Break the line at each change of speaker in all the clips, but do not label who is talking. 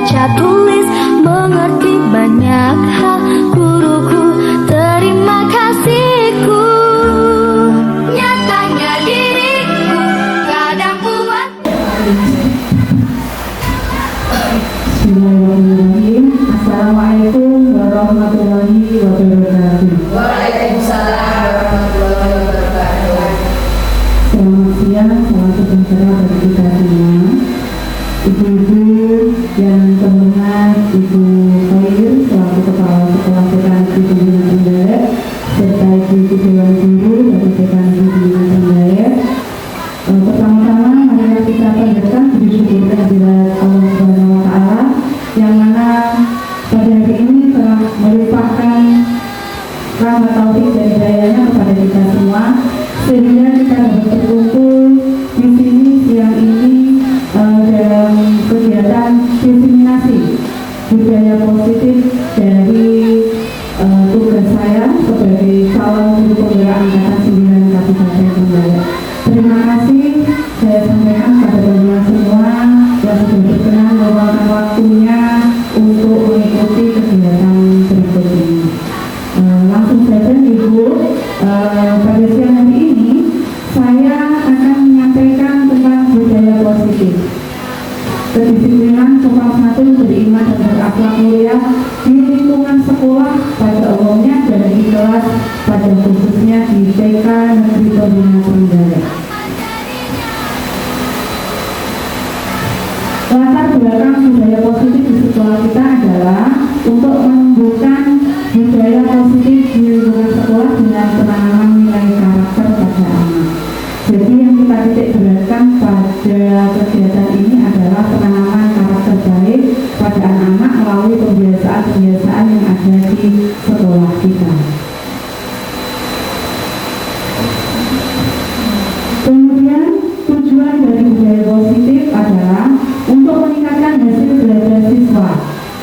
baca tulis, mengerti banyak hal. Guruku, terima kasihku. Nyatanya diriku kadang kuat.
Bismillahirrahmanirrahim. Assalamualaikum warahmatullahi wabarakatuh.
Waalaikumsalam warahmatullahi wabarakatuh.
Selamat siang, salam sejahtera bagi kita semua. Ibu-ibu yang terhormat, Ibu Khair selaku Kepala Sekolah Teknik Pembinaan Trenggalek, serta Ibu Dewan Guru dari Teknik Pembinaan Trenggalek. Pertama-tama marilah kita panjatkan puji syukur kehadirat Allah Subhanahu wa Ta'ala yang mana pada hari ini telah melimpahkan rahmat taufik dan hidayahnya kepada kita semua, sehingga kita dapat berkumpul di sini siang ini dalam kegiatan diseminasi budaya positif dari tugas saya sebagai calon guru penggerak angkatan 9 Kabupaten Trenggalek. Terima kasih saya sampaikan kepada teman-teman semua yang sudah berkenan meluangkan waktunya untuk mengikuti kegiatan berikut ini. Langsung saja Ibu, pada siang hari ini saya akan menyampaikan tentang budaya positif. Kedisiplinan sopan santun, beriman dan berakhlak mulia di lingkungan sekolah pada umumnya dan di kelas pada khususnya di TK Negeri Pembinaan Trenggalek. Latar belakang budaya positif di sekolah kita adalah untuk menumbuhkan budaya positif di lingkungan sekolah dengan penanaman nilai karakter pada anak. Jadi yang kita titik beratkan pada kegiatan ini adalah penanaman karakter baik pada anak-anak melalui kebiasaan-kebiasaan yang ada di sekolah kita. Kemudian tujuan dari budaya positif adalah untuk meningkatkan hasil belajar siswa,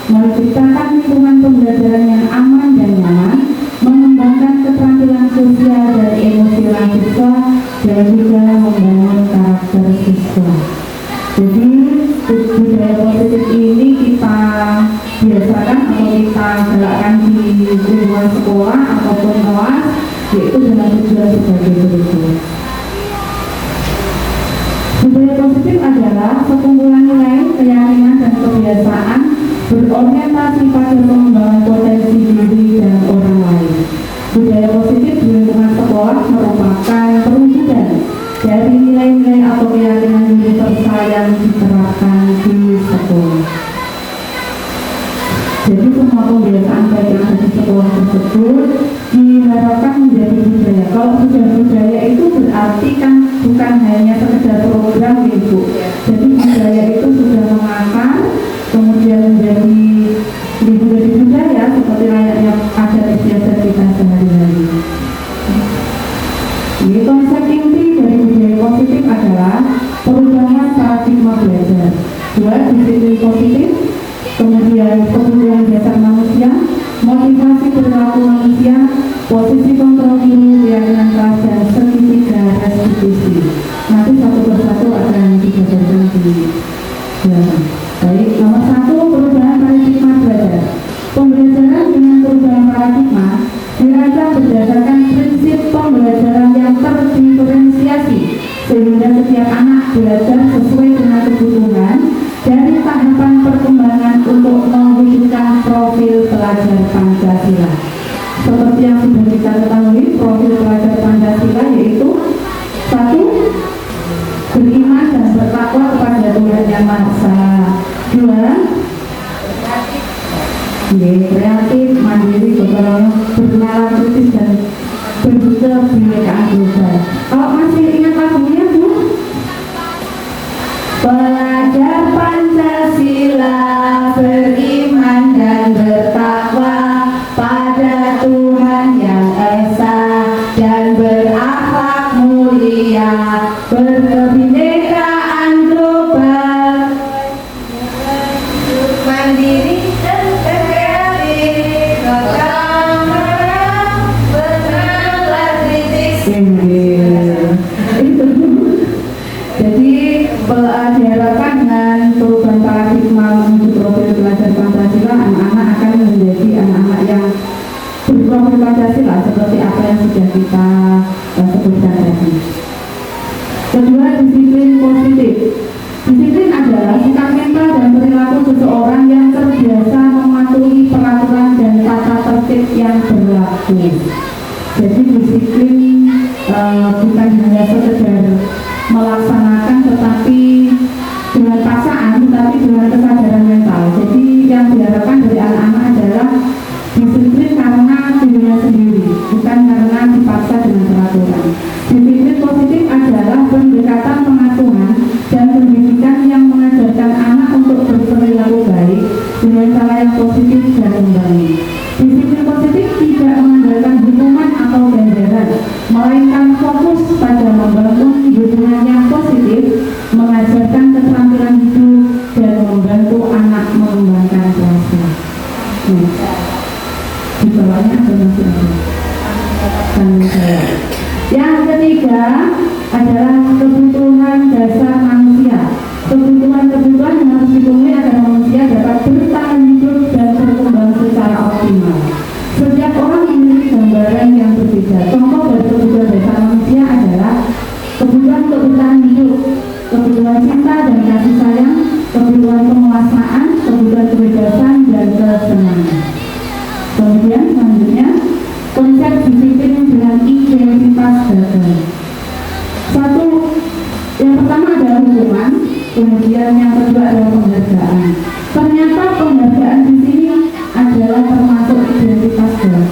menciptakan lingkungan pembelajaran yang aman dan nyaman, mengembangkan keterampilan sosial dan emosional siswa, dan juga membangun karakter siswa. Jadi budaya positif ini kita biasakan atau kita galakkan di lingkungan sekolah ataupun kelas, yaitu dengan tujuan sebagai berikut. Budaya positif adalah sekumpulan nilai, keyakinan dan kebiasaan berorientasi pada pengembangan potensi diri dan orang lain. Budaya positif di lingkungan sekolah merupakan perwujudan dari nilai-nilai atau keyakinan universal yang diterapkan di sekolah. Jadi semua kebiasaan baik yang ada di sekolah tersebut diharapkan menjadi budaya. Kalau sudah budaya itu berarti kan bukan hanya sekedar program Ibu. Jadi budaya itu sudah mengakar, kemudian menjadi budaya seperti layaknya adat istiadat kita sehari-hari. Jadi konsep inti dari budaya positif adalah perubahan paradigma belajar. 2. Disiplin positif. Kemudian kebutuhan dasar manusia, motivasi perilaku manusia, posisi kontrol diri, keyakinan kelas, dan segitiga restitusi. Nanti satu persatu akan dijabarkan di belakang. Baik, nomor 1, perubahan paradigma belajar. Pembelajaran dengan perubahan paradigma dirancang berdasarkan prinsip pembelajaran yang terdiferensiasi, sehingga setiap anak belajar sesuai dengan kebutuhan dari tahapan perkembangan untuk mewujudkan profil pelajar Pancasila. Seperti yang sudah kita ketahui, profil pelajar Pancasila yaitu 1. Beriman dan bertakwa kepada Tuhan Yang Maha Esa. 2. Kreatif, mandiri, bernalar kritis dan berbicara kebinekaan global. Kalau masih ingat lagunya Bu? Pelajar Pancasila beriman dan bertakwa pada Tuhan Yang Esa dan berakhlak mulia, berkebinekaan global, mandiri dan kreatif, bernalar kritis. Jadi diharapkan dengan perubahan paradigma menuju profil adalah sikap mental dan perilaku seseorang yang terbiasa mematuhi peraturan dan tata tertib yang berlaku. Jadi disiplin bukan hanya sekedar melaksanakan, tetapi dengan paksaan, tetapi dengan kesadaran mental. Jadi yang diharapkan dari anak-anak adalah disiplin karena dirinya sendiri, bukan karena dipaksa dengan peraturan. Disiplin positif adalah pendekatan pengasuhan dan pendidikan yang mengajarkan anak untuk berperilaku baik dengan cara yang positif dan membangun. Disiplin positif tidak mengandalkan hukuman atau ganjaran, melainkan fokus pada membangun hubungan yang positif, mengajarkan keterampilan hidup dan membantu anak mengembangkan rasa. Di bawahnya ada masih ada tanggung jawab. Yang ketiga adalah kebutuhan dasar manusia. Kebutuhan-kebutuhan yang harus dipenuhi agar manusia dapat bertahan hidup dan berkembang secara optimal. Setiap orang memiliki gambaran yang berbeda. Contoh dari kebutuhan dasar manusia adalah kebutuhan untuk bertahan hidup, kebutuhan cinta dan kasih sayang, kebutuhan penguasaan, kebutuhan kebebasan dan kesenangan. Kemudian selanjutnya konsep disiplin dengan identitas gagal. Satu, yang pertama adalah hukuman, kemudian yang kedua adalah penghargaan. Ternyata penghargaan di sini adalah termasuk identitas gagal.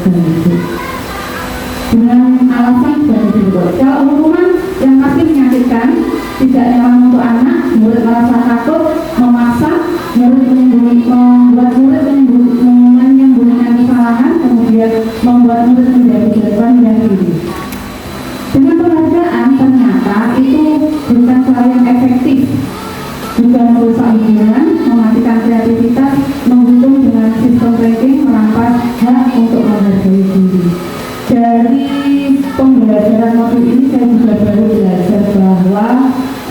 Dengan alasan seperti itu. Kalau hukuman yang pasti menyakitkan, tidak nyaman untuk anak, murid merasa takut, memaksa, murid membuat murid menyembunyikan kesalahan, kemudian membuat murid menjadi korban dan diri. Dengan penghargaan ternyata itu bukan cara yang efektif, juga merusak hubungan, mematikan kreativitas, menghukum dengan sistem ranking, merampas hak untuk menghargai diri. Dari pembelajaran modul ini saya juga baru belajar bahwa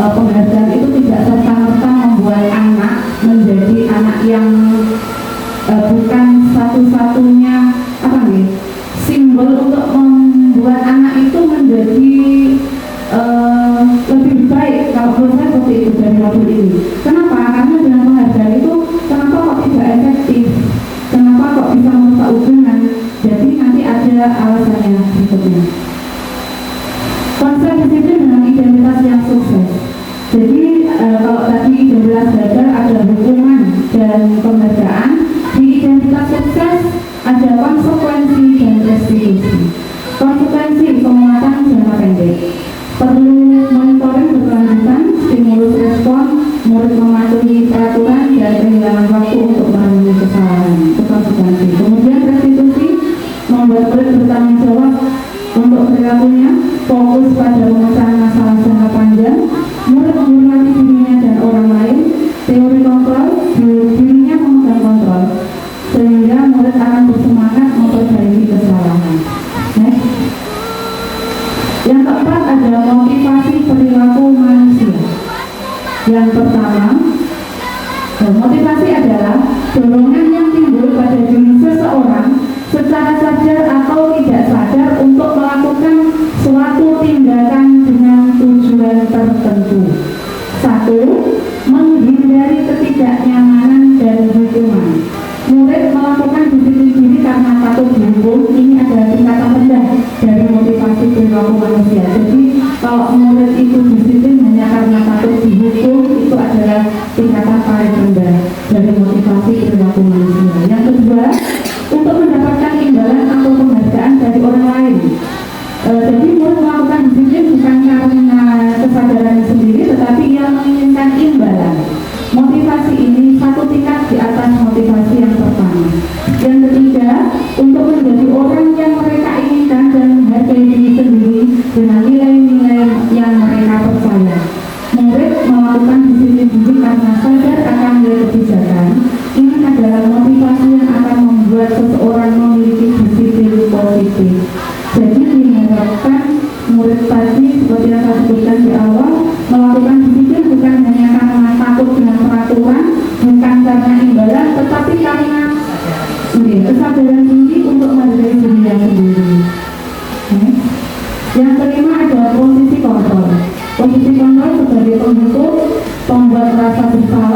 penghargaan itu tidak serta-merta membuat anak menjadi anak yang bukan satu-satunya simbol untuk membuat anak itu menjadi lebih baik. Kalau menurut saya seperti itu dari modul ini. Kenapa? Karena dengan penghargaan itu kenapa kok tidak efektif? Kenapa kok bisa merusak hubungan? Jadi nanti ada alasannya berikutnya. Konsep disiplin dengan identitas yang sukses. Jadi kalau tadi identitas gagal ada hukuman dan penghargaan, di identitas sukses ada konsekuensi dan restitusi. Konsekuensi penguatan jangka pendek, perlu monitoring berkelanjutan, stimulus respon, murid mematuhi peraturan dan kehilangan waktu untuk memenuhi kesalahan. Itu konsekuensi. Kemudian restitusi, membuat murid bertanggung jawab untuk perilakunya, fokus pada pemecahan masalah jangka panjang, murid menghormati dirinya dan orang lain, teori kontrol, dirinya memegang kontrol, sehingga murid akan bersemangat memperbaiki kesalahan. Next. Yang keempat adalah motivasi perilaku manusia. Yang pertama, motivasi adalah dorongan yang timbul pada diri seseorang secara sadar atau tidak sadar untuk melakukan suatu tindakan dengan tujuan tertentu. Satu, menghindari ketidaknyamanan dan hukuman. Murid melakukan disiplin diri karena takut dihukum. Ini adalah tingkatan rendah dari motivasi perilaku manusia. Jadi kalau murid itu disiplin hanya karena takut dihukum, itu adalah tingkatan paling rendah dari motivasi perilaku manusia. Yang kedua, untuk mendapatkan imbalan atau penghargaan dari orang lain. Jadi murid melakukan disiplin bukan karena kesadaran sendiri, tetapi ia menginginkan imbalan. Motivasi ini satu tingkat di atas motivasi yang pertama. Yang ketiga, untuk menjadi orang yang mereka inginkan dan menghargai diri sendiri dengan nilai-nilai yang mereka percaya. Murid melakukan disiplin diri karena sadar akan nilai kebijakan,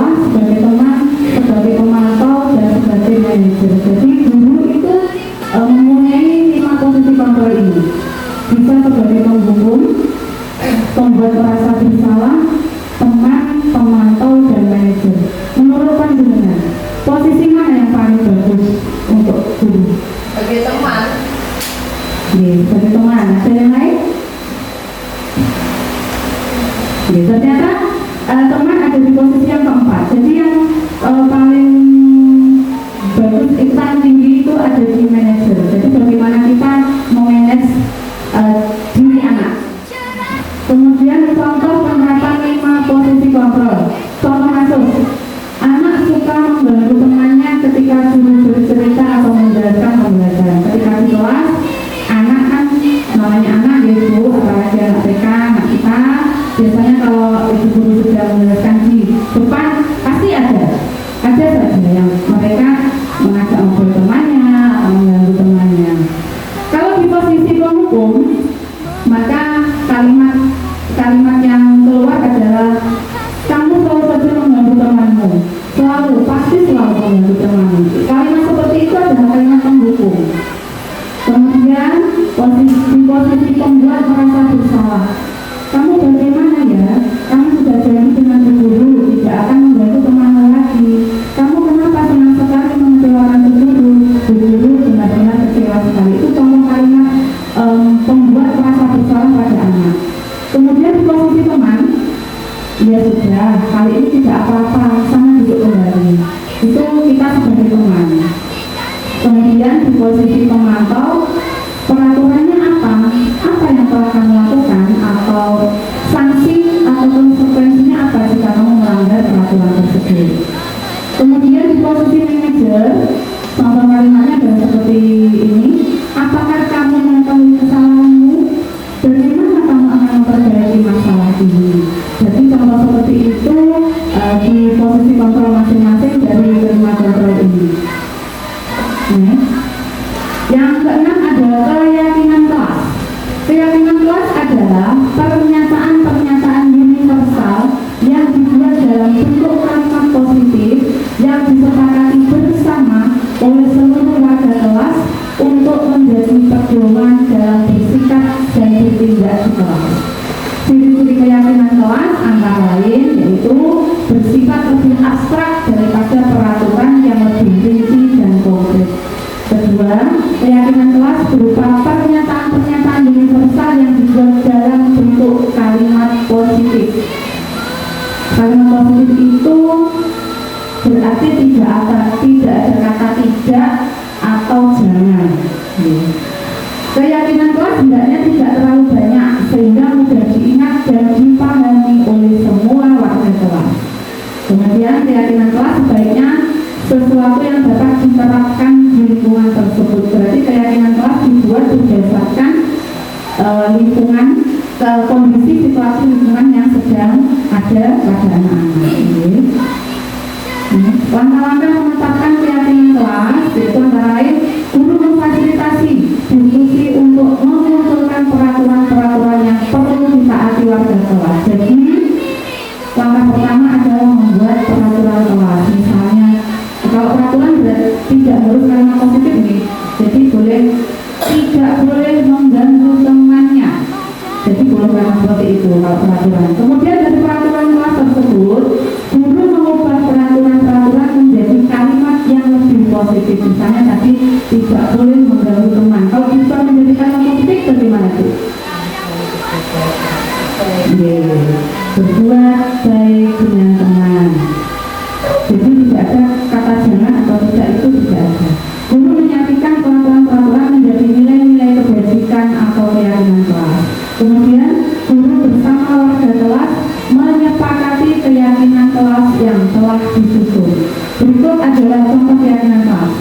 kelas, sebagai teman, sebagai pemantau, dan sebagai manajer. Jadi guru itu mempunyai 5 posisi kontrol ini. Bisa sebagai penghukum, pembuat merasa bersalah, teman, pemantau, dan manajer. Menurut panjenengan, posisi mana yang paling bagus untuk guru?
Sebagai teman.
Sebagai teman. Ada yang lain? Ternyata teman ada di posisi yang keempat. Jadi yang paling bagus, paling tinggi itu ada di manajer. Jadi bagaimana kita memanage diri anak. Kemudian contoh penerapan 5 posisi kontrol. Contoh kasus, anak suka membantu temannya ketika guru bercerita atau menjelaskan pembelajaran. Ketika di kelas, anak kan namanya anak yaitu apalagi anak TK, anak kita. Biasanya kalau ibu guru sudah menjelaskan di depan, pasti ada saja yang mereka mengajak ngobrol temannya atau mengganggu temannya. Kalau di posisi penghukum, maka kalimat yang keluar adalah kamu selalu saja mengganggu temanmu, pasti selalu mengganggu temanmu. Kalimat seperti itu adalah kalimat penghukum. Kemudian posisi pembuat merasa bersalah. Kamu bagaimana ya? Kamu sudah janji dengan guru tidak akan membantu temanmu lagi. Kamu kenapa senang sekali mengecewakan guru? Guru benar-benar kecewa sekali. Itu contoh kalimat pembuat merasa bersalah pada anak. Kemudian di posisi teman, ya sudah, kali ini tidak apa-apa, sama duduk kembali. Itu kita sebagai teman. Kemudian di posisi pemantau, peraturannya apa? Apa yang telah kamu lakukan? Atau sanksi atau konsekuensinya apa jika kamu melanggar peraturan tersebut? Kemudian di posisi manajer, contoh kalimatnya adalah seperti ini. Apakah kamu mengetahui kesalahanmu? Bagaimana kamu akan memperbaiki masalah ini? Jadi contoh seperti itu di posisi kontrol masing-masing dari 5 kontrol ini. Yang keenam adalah keyakinan kelas. Keyakinan kelas adalah pernyataan-pernyataan universal yang dibuat dalam bentuk kalimat positif yang disepakati bersama oleh seluruh warga kelas untuk menjadi pedoman dalam bersikap dan bertindak di kelas. Ciri-ciri keyakinan kelas antara lain yaitu bersifat lebih abstrak daripada peraturan yang lebih rinci dan konkret. Kedua, keyakinan kelas berupa pernyataan-pernyataan universal yang dibuat dalam bentuk kalimat positif. Kalimat positif itu berarti tidak ada kata tidak atau jangan. Keyakinan kelas hendaknya tidak terlalu banyak sehingga mudah diingat dan dipahami oleh semua warga kelas. Kemudian keyakinan kelas sebaiknya sesuatu yang dapat diterapkan di lingkungan tersebut. Berarti keyakinan kelas dibuat berdasarkan lingkungan, kondisi situasi lingkungan yang sedang ada pada anak-anak. Langkah-langkah menetapkan keyakinan kelas yaitu antara lain guru memfasilitasi diskusi untuk mengumpulkan peraturan-peraturan yang perlu ditaati warga kelas. Jadi langkah pertama adalah membuat peraturan kelas. Misalnya kalau peraturan tidak harus kalimat positif nih, jadi tidak boleh mengganggu temannya. Jadi boleh kalimat seperti itu kalau peraturan. Kemudian dari peraturan kelas tersebut, guru mengubah peraturan-peraturan menjadi kalimat yang lebih positif. Misalnya tadi tidak boleh mengganggu teman. Kalau bisa menjadi kalimat positif, bagaimana itu? Berbuat baik dengan teman. Jadi tidak ada kata jangan atau tidak, itu tidak ada. Guru menyampaikan peraturan-peraturan menjadi nilai-nilai kebajikan atau keyakinan kelas. Kemudian guru bersama warga kelas menyepakati keyakinan kelas yang telah disusun. Berikut adalah contoh keyakinan kelas.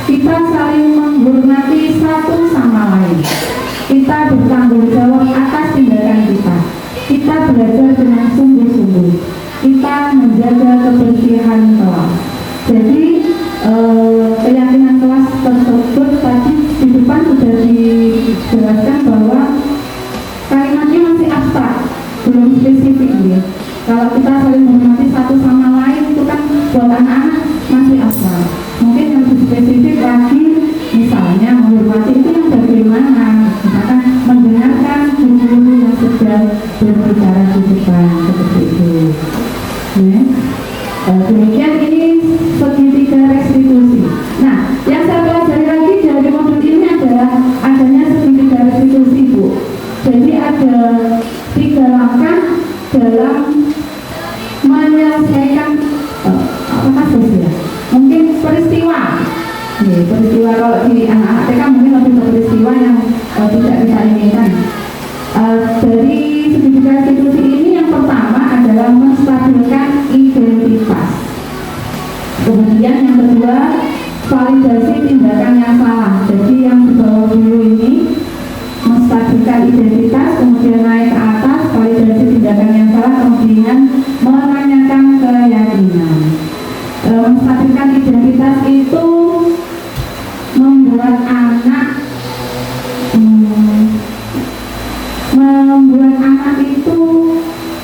Kita saling menghormati satu sama lain. Kita bertanggung jawab atas tindakan kita. Kita belajar dengan sungguh-sungguh. Kita menjaga kebersihan kelas. Jadi keyakinan kelas tersebut tadi di depan sudah dijelaskan bahwa kalimatnya masih abstrak, belum spesifik ya. Kalau kita saling menghormati satu sama lain itu Demikian ini segitiga restitusi. Nah, yang saya pelajari lagi dari modul ini adalah adanya segitiga restitusi, Bu. Jadi ada 3 langkah dalam menyelesaikan apa kasus ya? Mungkin peristiwa. Peristiwa kalau di anak-anak TK mungkin lebih ke peristiwa yang tidak kita inginkan. Dari segitiga restitusi ini yang pertama adalah menstabilkan identitas. Kemudian yang kedua, validasi tindakan yang salah. Jadi yang di bawah dulu ini menstabilkan identitas, kemudian naik ke atas, validasi tindakan yang salah, kemudian menanyakan keyakinan. Menstabilkan identitas itu membuat anak itu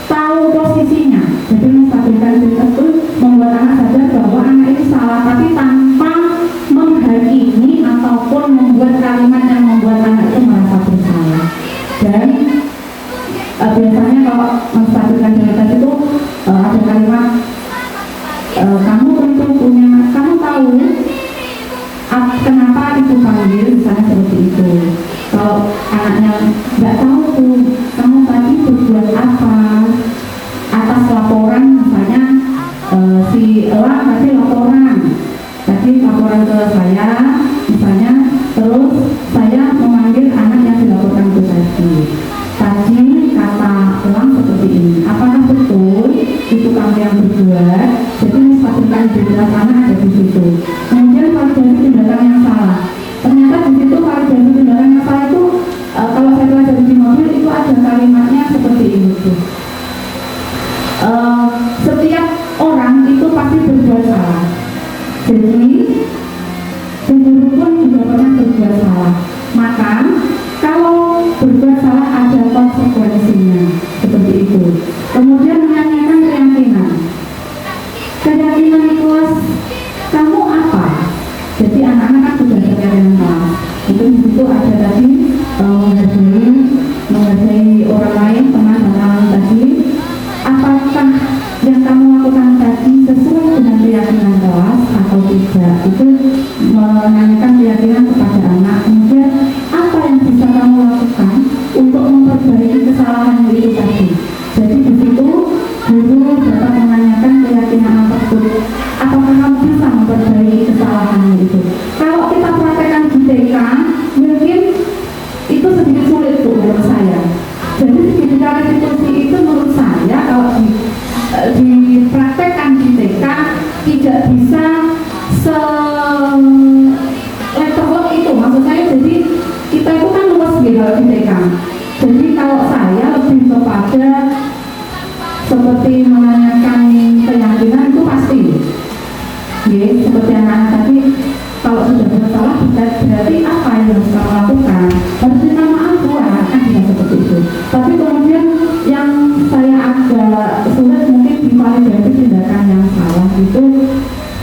tahu posisinya. Jadi menstabilkan identitas itu membuat anak sadar bahwa anak ini salah, tapi tanpa menghakimi ataupun membuat kalimat yang membuat anak itu merasa bersalah. Dan biasanya kalau menstabilkan identitas itu ada kalimat kamu tentu punya, kamu tahu kenapa ibu panggil, misalnya seperti itu. Kalau anaknya nggak tahu tuh, kamu tadi berbuat apa atas laporan, misalnya si Elang tadi laporan ke saya, misalnya, terus saya memanggil anak yang dilaporkan ke tadi kata Elang seperti ini, apakah betul itu kamu yang berbuat? Jadi menstabilkan identitas anak ada di situ. Kemudian validasi tindakan yang salah. Ternyata di situ validasi tindakan yang salah itu kalau saya pelajari di mobil itu ada kalimatnya seperti ini tuh. Setiap orang itu pasti berbuat salah. Jadi guru pun juga pernah berbuat salah. Maka kalau berbuat salah ada konsekuensinya, seperti itu. Kemudian menanyakan keyakinan. Keyakinan di kelas kamu apa? Jadi anak-anak kan sudah ada keyakinan. Itu di situ ada tadi menghargai orang lain, teman dan lain tadi. Apakah yang kamu lakukan tadi sesuai dengan keyakinan kelas atau tidak? Itu menanyakan keyakinan kepada anak. Kemudian apa yang bisa kamu lakukan untuk memperbaiki kesalahan itu tadi? Jadi di situ guru dapat menanyakan keyakinan anak tersebut. Apakah kamu bisa memperbaiki kesalahan itu? Kalau kita praktekkan di TK, mungkin itu sedikit sulit menurut saya. Jadi segitiga restitusi itu menurut saya kalau dipraktekkan di TK tidak bisa se-letterlock itu. Maksud saya, jadi kita itu kan luas gitu di TK. Jadi kalau saya lebih kepada seperti menanyakan keyakinan itu pasti. Seperti anak-anak tadi, kalau sudah bersalah berarti apa yang harus kamu lakukan? Harus minta maaf, kan tidak seperti itu. Tapi kemudian yang saya agak sulit mungkin di validasi tindakan yang salah itu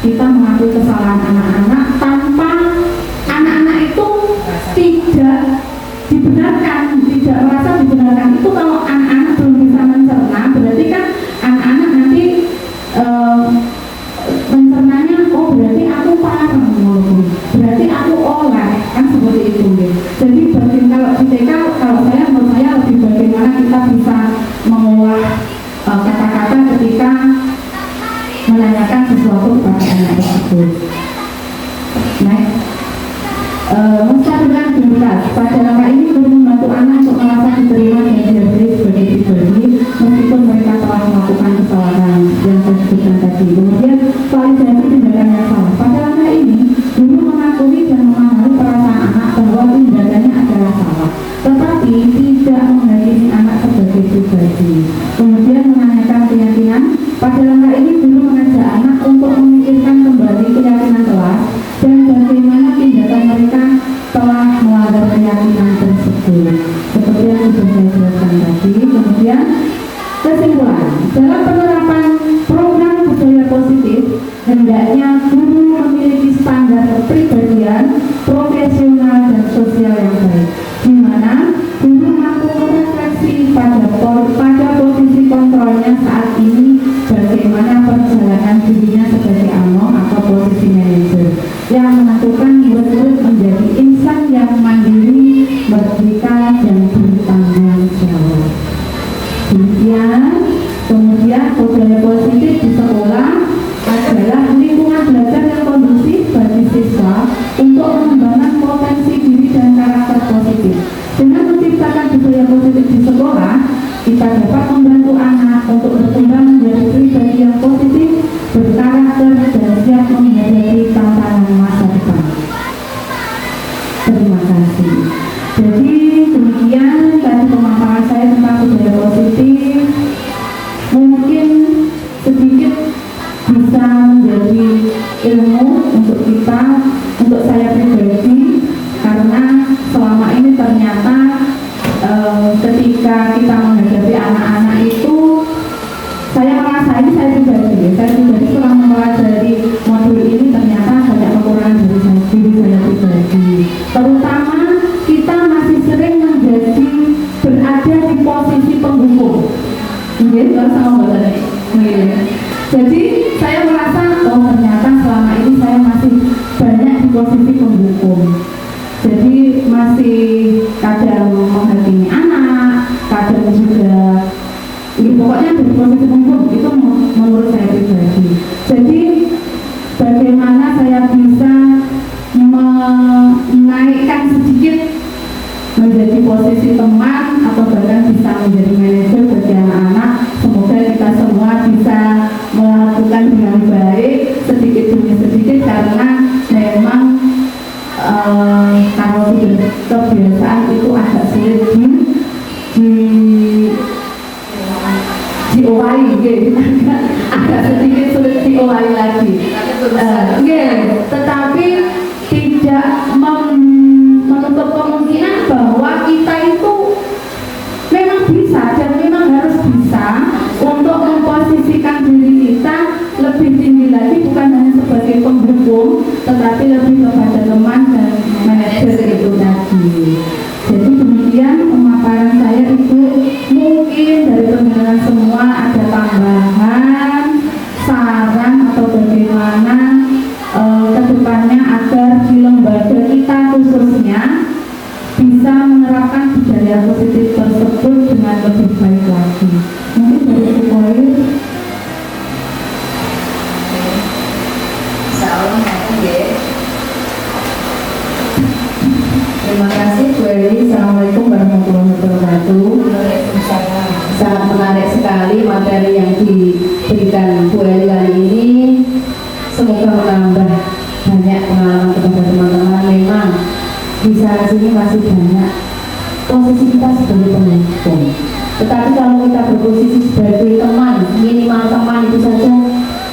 kita mengakui kesalahan anak-anak tanpa anak-anak itu tidak dibenarkan, tidak merasa dibenarkan. Itu kalau anak-anak belum bisa mencerna, berarti kan anak-anak nanti mencernanya, oh berarti aku parah, berarti aku oleh, kan seperti itu. Jadi kalau di TK, kalau menurut saya lebih bagaimana kita bisa mengolah kata-kata ketika menanyakan sesuatu kepada anak tersebut. Menstabilkan identitas. Pada langkah ini guru membantu anak untuk merasa diterima dan dihargai sebagai pribadi meskipun mereka telah melakukan kesalahan yang saya sebutkan tadi. Kemudian validasi tindakan yang salah. Pada langkah ini guru mengakui dan memahami perasaan anak bahwa tindakannya adalah salah, tetapi tidak menghakimi anak sebagai pribadi. Kemudian menanyakan keyakinan. Pada langkah ini guru mengajak anak untuk memikirkan kembali keyakinan kelas dan bagaimana tindakan mereka telah melanggar keyakinan tersebut, seperti yang sudah saya jelaskan tadi. Kemudian kesimpulan, dalam penerapan program budaya positif hendaknya guru memiliki standar kepribadian, profesional dan sosial yang baik, di mana guru mampu merefleksi pada posisi kontrolnya saat ini bagaimana perjalanan menempatkan dirinya sebagai ANO atau posisi manajer yang menentukan murid-murid menjadi insan yang mandiri, merdeka, dan bertanggung jawab. Demikian, kemudian budaya positif di sekolah adalah lingkungan belajar yang kondusif bagi siswa untuk mengembangkan potensi diri dan karakter positif. Dengan menciptakan budaya positif di sekolah, kita dapat membantu anak untuk berkembang menjadi pribadi yang positif, berkarakter, dan siap menghadapi tantangan masa depan. Terima kasih. Jadi demikian tadi pemaparan saya tentang budaya positif. Mungkin sedikit bisa menjadi ilmu untuk kita, untuk saya pribadi, karena selama ini ternyata ketika kita menghadapi anak-anak itu, saya merasa ini saya pribadi setelah mempelajari modul ini ternyata banyak kekurangan dari diri saya pribadi. Terutama kita masih sering menjadi berada di posisi penghukum. Jadi saya merasa ternyata selama ini saya masih banyak di posisi penghukum. Jadi masih kadang menghakimi anak, kadang juga pokoknya di posisi penghukum itu menurut saya pribadi. Jadi bagaimana saya bisa menaikkan sedikit menjadi posisi teman atau bahkan bisa menjadi manajer bagi anak-anak. Semoga kita semua bisa melakukan dengan baik sedikit demi sedikit, karena memang kalau sudah kebiasaan itu agak sulit diowahi, agak sedikit sulit diowahi lagi. Tetapi tidak menutup kemungkinan bahwa kita itu memang bisa dan memang harus bisa untuk memposisikan diri kita lebih tinggi lagi, bukan hanya sebagai penghukum, tetapi lebih kepada teman dan manajer itu tadi. Jadi demikian pemaparan saya itu. Mungkin dari pendengaran semua ada tambahan saran atau bagaimana kedepannya agar di lembaga kita khususnya bisa menerapkan budaya positif tersebut dengan lebih baik lagi. Mungkin dari Sukoir.
Terima kasih Bu Eli.
Assalamualaikum warahmatullahi wabarakatuh.
Sangat menarik sekali materi yang diberikan Bu Eli kali ini. Semoga menambah banyak pengalaman kepada teman-teman. Memang di sana sini masih banyak posisi kita sebagai penghukum. Tetapi kalau kita berposisi sebagai teman, minimal teman itu saja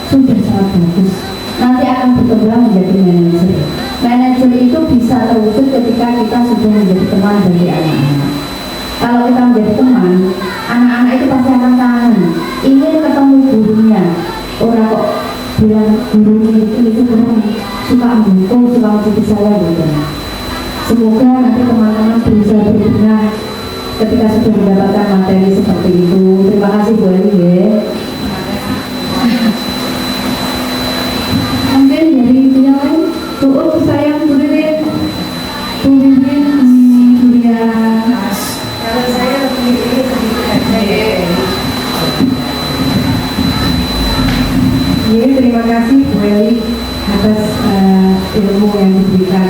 sudah sangat bagus. Nanti akan berkembang menjadi manajer. Manajer itu bisa terwujud ketika kita sudah menjadi teman dari anak-anak. Kalau kita menjadi teman, anak-anak itu pasti akan kangen, ingin ketemu gurunya. Orang kok bilang gurunya itu kurang suka menghukum, suka mencuci saya gitu. Semoga nanti teman-teman bisa berbenah ketika sudah mendapatkan materi seperti itu. Terima kasih Bu Eli ya.
Mungkin dari yang lain, tuh sayang Bu Lirin, Julia.
Kalau saya lebih ini sedikit aja ya.
Ya, terima kasih Bu Eli atas ilmu yang diberikan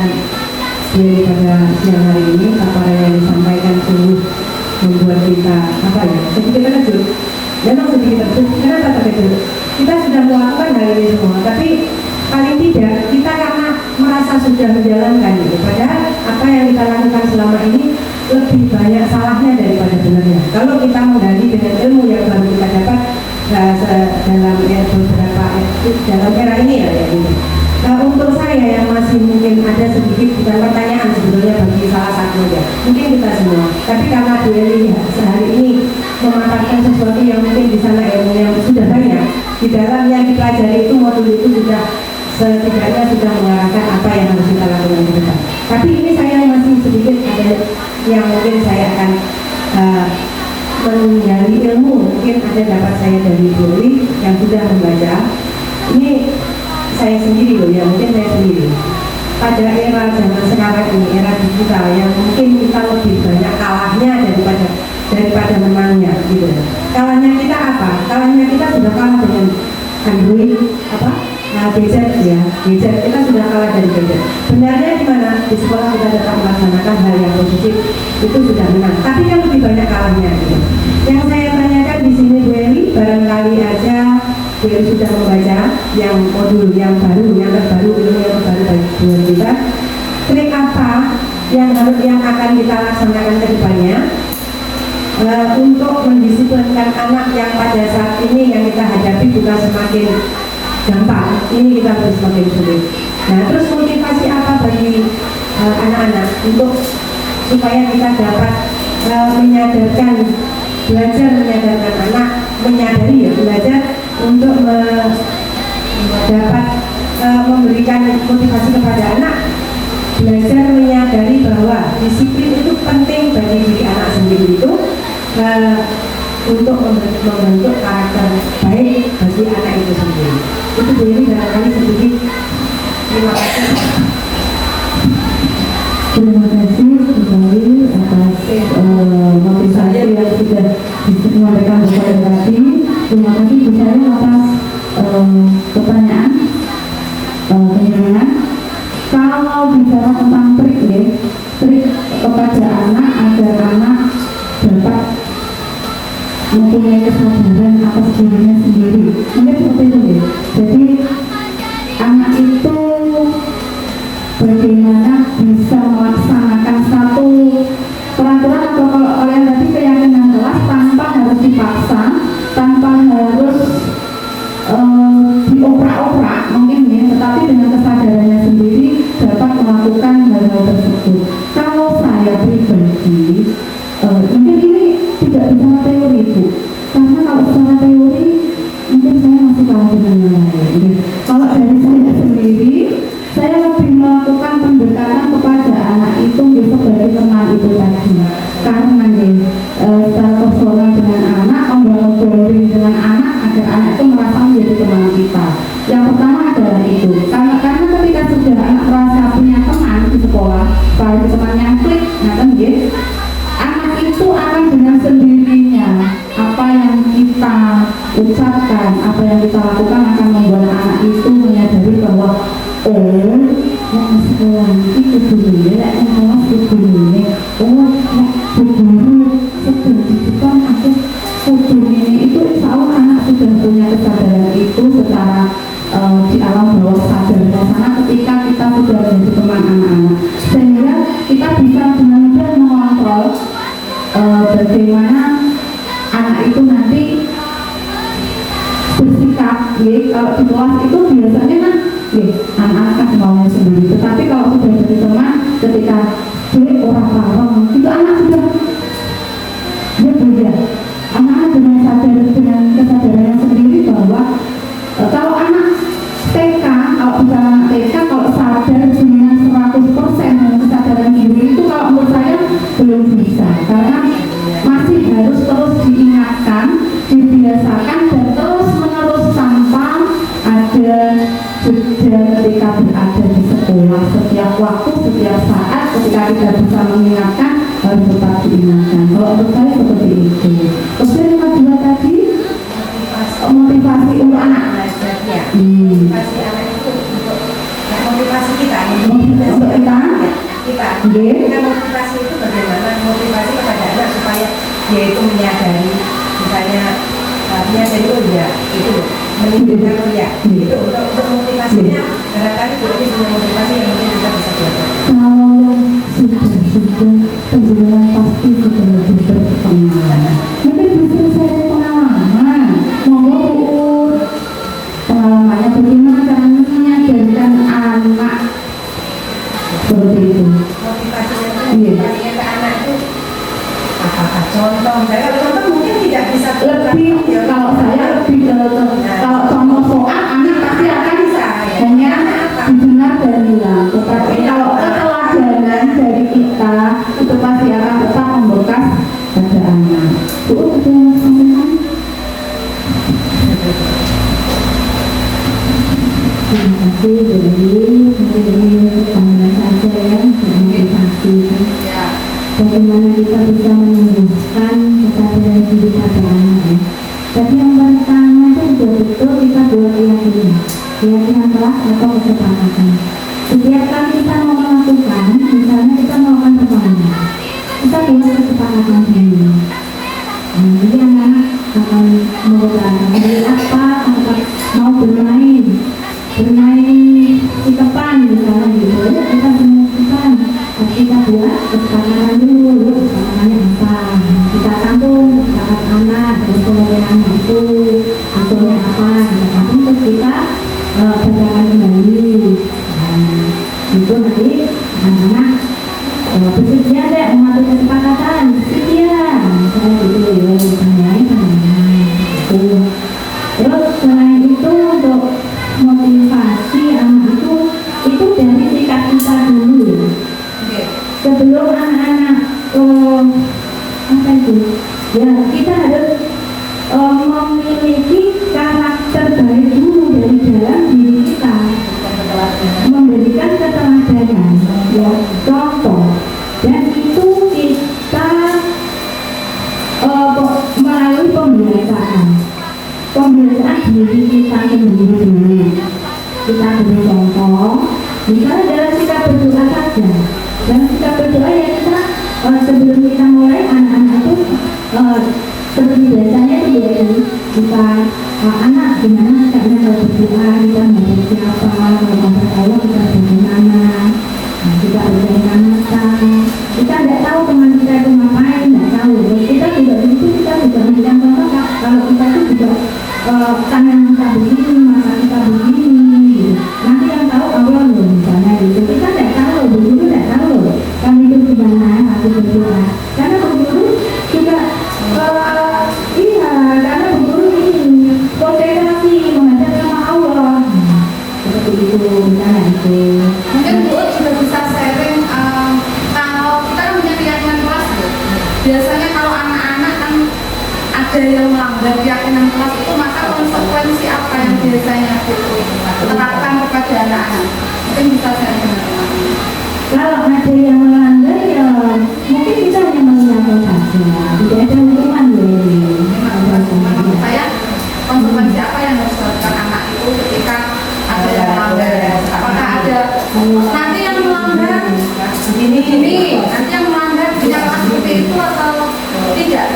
pada siang hari ini. Paparan yang disampaikan sungguh membuat kita sedikit terkejut. Memang sedikit terkejut. Kenapa terkejut? Kita sudah melakukan hal ini semua, tapi paling tidak kita karena merasa sudah menjalankan itu. Padahal apa yang kita lakukan selama ini lebih banyak salahnya daripada benarnya. Kalau kita menggali dengan ilmu yang baru kita dapat dalam beberapa dalam era ini ya ini. Nah, untuk saya yang masih mungkin ada sedikit bukan pertanyaan sebetulnya bagi salah satu ya, mungkin kita semua. Tapi karena Bu Eli sehari ini memaparkan sesuatu yang mungkin di sana ilmu yang sudah banyak di dalam yang dipelajari itu, modul itu sudah setidaknya sudah mengarahkan apa yang harus kita lakukan ke depan. Tapi ini saya masih sedikit ada yang mungkin saya akan menggali ilmu, mungkin ada dapat saya dari Bu Eli yang sudah membaca.
saya sendiri loh ya, mungkin saya sendiri. Pada era zaman sekarang ini, era digital yang mungkin kita lebih banyak kalahnya daripada menangnya gitu. Kalahnya kita apa? Kalahnya kita sudah kalah dengan Android gadget ya, gadget kita sudah kalah dari gadget. Benarnya di mana? Di sekolah kita tetap melaksanakan hal yang positif, itu sudah menang. Tapi kan lebih banyak kalahnya gitu. Yang saya tanyakan di sini Bu Eli, barangkali aja Bu Eli sudah membaca yang modul yang baru, yang terbaru, ilmu yang terbaru bagi bulan kita. Trik apa yang akan kita laksanakan ke depannya untuk mendisiplinkan anak yang pada saat ini yang kita hadapi bukan semakin gampang, ini kita harus semakin sulit. Nah, terus motivasi apa bagi anak-anak untuk supaya kita dapat menyadarkan, belajar menyadarkan anak, menyadari ya, belajar untuk dapat memberikan motivasi kepada anak, belajar menyadari bahwa disiplin itu penting bagi diri anak sendiri itu untuk membentuk karakter baik bagi anak itu sendiri. Itu jadi barangkali sedikit. Terima kasih.
Terima kasih kembali atas motivasi yang sudah disampaikan kepada tadi. Terima kasih Bu Saya atas pertanyaan penjelasan. Kalau bicara tentang trik ya, trik kepada anak agar anak dapat mempunyai kesadaran atas dirinya sendiri, mungkin seperti itu ya. Jadi anak itu bagaimana bisa melaksanakan satu peraturan atau kalau kalian tadi keyakinan kelas tanpa harus dipaksa, tanpa harus dioprak-oprak mungkin ya, tetapi dengan kesadarannya sendiri dapat melakukan hal-hal tersebut. Kalau saya pribadi mungkin ini tidak bicara teori Bu, karena kalau secara teori mungkin saya masih kalah dengan yang lain. Kalau dari saya sendiri, saya lebih melakukan pendekatan kepada anak itu sebagai teman itu tadi, karena secara personal dengan anak, ngobrol-ngobrol dengan anak agar anak itu merasa menjadi teman kita. Yang pertama adalah itu, karena ketika sudah anak merasa punya teman di sekolah, apalagi teman yang klik, nah kan gitu, anak itu akan dengan sendirinya apa yang kita ucapkan, apa yang kita lakukan akan membuat anak itu menyadari bahwa yang sekolah itu dulu ya, yang kelas itu dulu ya, guru sedang didikan aku kudu ini, itu insya Allah anak sudah punya kesadaran itu secara di alam bawah sadarnya sana ketika kita sudah menjadi teman anak-anak, sehingga kita bisa dengan mudah mengontrol bagaimana anak itu nanti bersikap ya. Kalau di kelas itu biasanya kan anak-anak kan maunya sendiri, tetapi kalau sudah jadi teman, ketika orang itu anak sudah beda. Anak-anak dengan kesadarannya sendiri bahwa kalau anak TK, kalau misalnya anak TK kalau sadar dengan 100% dengan kesadaran diri itu, kalau menurut saya belum bisa, karena masih harus terus diingatkan, dibiasakan dan terus menerus tanpa ada jeda ketika berada di sekolah. Setiap waktu, setiap saat ketika tidak bisa mengingatkan harus tetap diingatkan. Kalau menurut saya seperti itu. Terus yang kedua tadi motivasi untuk anak.
Motivasi anak itu untuk motivasi kita,
untuk
kita. Motivasi itu bagaimana motivasi kepada anak supaya dia itu menyadari, misalnya menyadari itu menunjukkan itu untuk motivasinya. Barangkali ini punya motivasi yang mungkin kita bisa belajar.
Kalau sudah penjelasan pasti sudah lebih berpengalaman. Mungkin bisa saya pengalaman, monggo pengalamannya bagaimana caranya menyadarkan anak seperti itu.
Motivasinya ke anak itu apakah contoh? Misalnya kalau contoh mungkin tidak bisa
Lebih kalau saya lebih kalau contoh soal anak pasti akan hanya didengar dan hilang. Tetapi kalau keteladanan dari kita itu pasti akan tetap membekas Terima kasih Dewi, pengalaman saja ya, motivasi. Bagaimana kita bisa menumbuhkan kesadaran diri pada anak ya. Tapi yang pertama itu betul-betul kita buat keyakinan kelas atau kesepakatan. Setiap kali kita mau melakukan, misalnya kita melakukan pertolongan, kita buat kesepakatan ini. Jadi anak-anak akan membuat apa, mau bermain sikapan misalnya gitu, kita sikapan, kita buat kesepakatan dulu, kesepakatannya apa, kita tampung kesepakatan anak, terus kemudian anak itu aturnya apa, terus kita berjalan kembali. Itu nanti anak-anak bersedia deh mengatur kesepakatan, bersedia, misalnya gitu ya, misalnya itu. Terus selain itu untuk motivasi anak itu dari sikap kita dulu. Sebelum anak-anak apa itu? Ya kita harus memiliki karakter baik dulu dari dalam diri kita, memberikan keteladanan, ya contoh, dan itu kita melalui pembiasaan diri kita sendiri. Kita beri contoh, misalnya dalam kita berdoa saja. Dalam kita berdoa ya kita sebelum kita mulai anak-anak itu seperti biasanya itu ya kita anak gimana caranya kalau berdoa, kita mau siapa, kalau mau Allah kita bagaimana, kita bagaimana kita tidak tahu teman kita itu ngapain, tidak tahu. Kita tidak begitu, kita juga memberikan contoh kalau kita itu juga tangan kita begini, mata kita begini, gitu. Nanti yang tahu Allah loh misalnya gitu. Kita tidak tahu, begitu tidak tahu kami itu gimana hati berdoa. Karena begitu juga karena begitu ini konsentrasi menghadap sama Allah. Seperti itu misalnya itu.
Mungkin Bu juga bisa sharing kalau kita kan punya keyakinan kelas ya. Biasanya kalau anak-anak kan ada yang melanggar keyakinan kelas itu, maka konsekuensi apa yang biasanya terapkan kepada anak-anak? Mungkin bisa sharing dengan teman-teman.
Kalau ada yang melanggar ya mungkin kita hanya mengingatkan saja, tidak ada hukuman
Menurut saya konsekuensi apa yang harus dilakukan anak itu ketika ada yang melanggar? Apakah ada nanti yang melanggar ini, nanti yang melanggar punya kelas seperti itu atau tidak?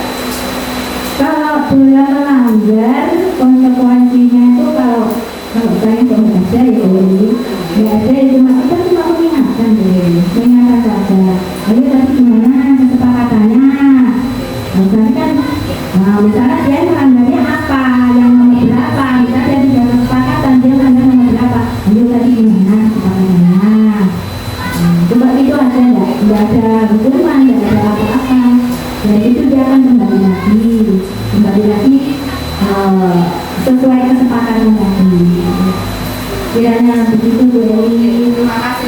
Kalau dia melanggar konsekuensinya itu kalau saya tidak ada ya tidak ada ya cuma kita cuma mengingatkan saja. Ayo tapi gimana kesepakatannya? Misalnya kan, misalnya dia melanggarnya apa, yang nomor berapa? Misalnya dia tidak kesepakatan dia melanggar nomor berapa? Ayo tadi gimana kesepakatannya? Coba itu aja tidak ada hukuman, tidak ada apa-apa. Dan itu dia akan kembali lagi sesuai kesepakatan tadi. Kiranya begitu Dewi.
Terima kasih.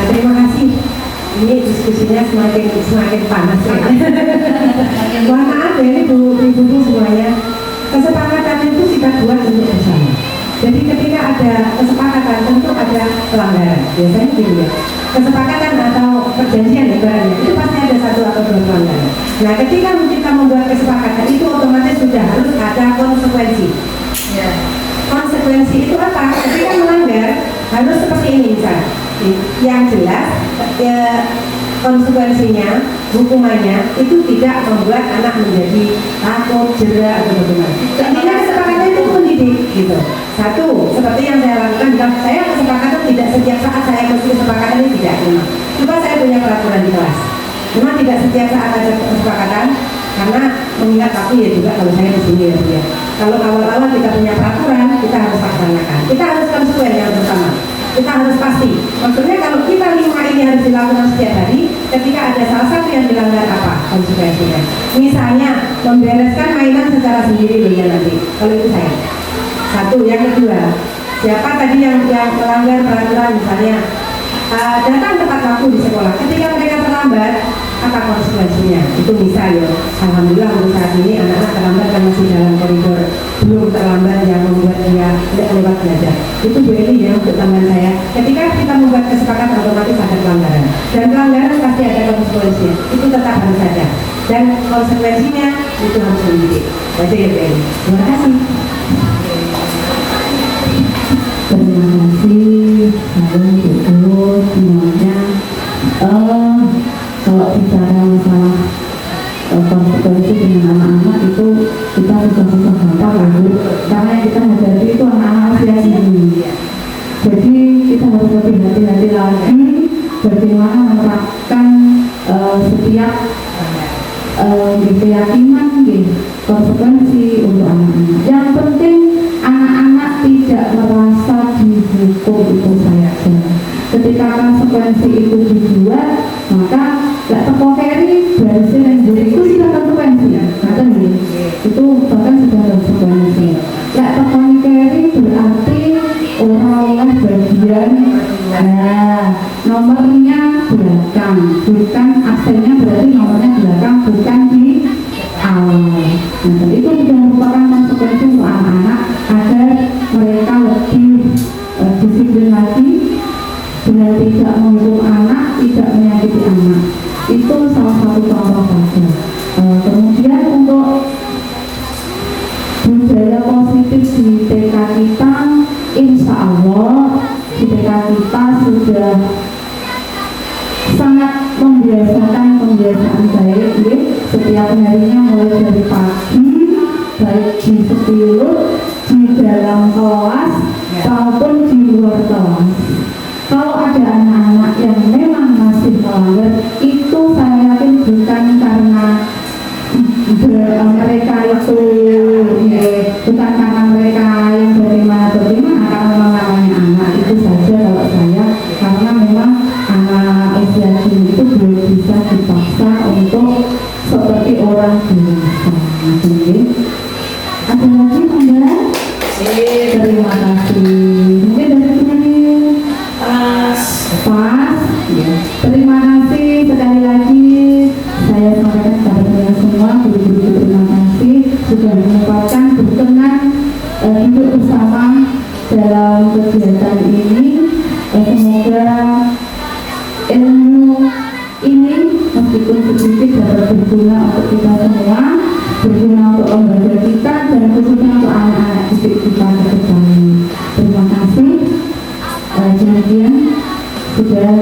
Terima kasih. Ini diskusinya semakin panas ya. Mohon maaf ya ibu-ibu semuanya. Kesepakatan itu kita buat untuk bersama. Jadi ketika ada kesepakatan tentu ada pelanggaran. Biasanya gitu ya. Kesepakatan atau perjanjian ibaratnya itu pasti ada satu atau dua pelanggaran. Nah ketika kita membuat kesepakatan itu otomatis sudah harus ada konsekuensi. Konsekuensi itu apa? Ketika melanggar harus seperti ini misalnya. Yang jelas konsekuensinya, hukumannya itu tidak membuat anak menjadi takut, jera atau bagaimana. Intinya kesepakatan itu mendidik gitu. Satu, seperti yang saya lakukan, saya kesepakatan tidak setiap saat saya kesepakatan ini tidak terima. Coba saya punya peraturan di kelas. Memang tidak setiap saat ada kesepakatan karena mengingat waktu ya juga kalau saya di sini ya. Kalau awal-awal kita punya peraturan, kita harus laksanakan. Kita harus konsekuen yang pertama. Kita harus pasti. Maksudnya kalau kita 5 ini harus dilakukan setiap hari, ketika ada salah satu yang dilanggar apa konsekuensinya? Misalnya membereskan mainan secara sendiri loh ya nanti. Kalau itu saya. Satu, yang kedua, siapa tadi yang melanggar peraturan misalnya datang tepat waktu di sekolah. Ketika mereka terlambat, apa konsekuensinya? Itu bisa ya. Alhamdulillah untuk saat ini anak-anak terlambat kan masih dalam koridor belum Itu Bu Eli ya untuk tambahan saya. Ketika kita membuat kesepakatan otomatis ada pelanggaran, dan pelanggaran pasti ada konsekuensinya. Itu tetap harus ada, dan konsekuensinya itu harus mendidik. Baca ya Bu Eli. Terima kasih.
Terima kasih, salam itu semuanya. Kalau bicara masalah konsekuensi dengan anak-anak itu kita susah-susah gampang lah Bu, karena yang kita hadapi itu anak-anak usia dini. Jadi kita harus lebih hati-hati lagi bagaimana menerapkan setiap keyakinan, konsekuensi untuk anak-anak. Yang penting anak-anak tidak merasa dihukum, itu saja. Ketika konsekuensi itu dibuat, maka gak terpokeri dari yang jadi itu sudah konsekuensi, itu bahkan sudah konsekuensi. Gak terpokeri berarti orang oleh bagian nomornya belakang, bukan absennya, berarti nomornya belakang, bukan di awal. Nah, itu sudah merupakan konsekuensi untuk anak-anak agar mereka lebih disiplin lagi dengan tidak menghukum anak, tidak menyakiti anak. Itu salah satu contoh saja. Kemudian untuk budaya positif di TK kita, insya Allah di TK kita sudah sangat membiasakan pembiasaan baik, setiap harinya mulai dari pagi, baik di sepilut, di dalam kelas maupun di luar kelas. Kalau ada anak-anak yang memang masih melanggar, itu saya yakin bukan karena mereka itu bukan karena mereka yang bagaimana, karena memang namanya anak itu saja. Kalau saya, karena memang anak usia dini itu belum bisa dipaksa untuk seperti orang dewasa. Ada lagi enggak? Terima kasih. Mungkin dari penyanyi pas ya. Terima kasih sekali lagi. Saya sampaikan kepada kalian semua, guru-guru, terima kasih sudah menyempatkan berkenan duduk bersama dalam kegiatan ini. Semoga ilmu ini meskipun sedikit dapat berguna untuk kita semua, berguna untuk lembaga kita, dan khususnya untuk anak-anak didik kita ke depan. Terima kasih. Demikian sudah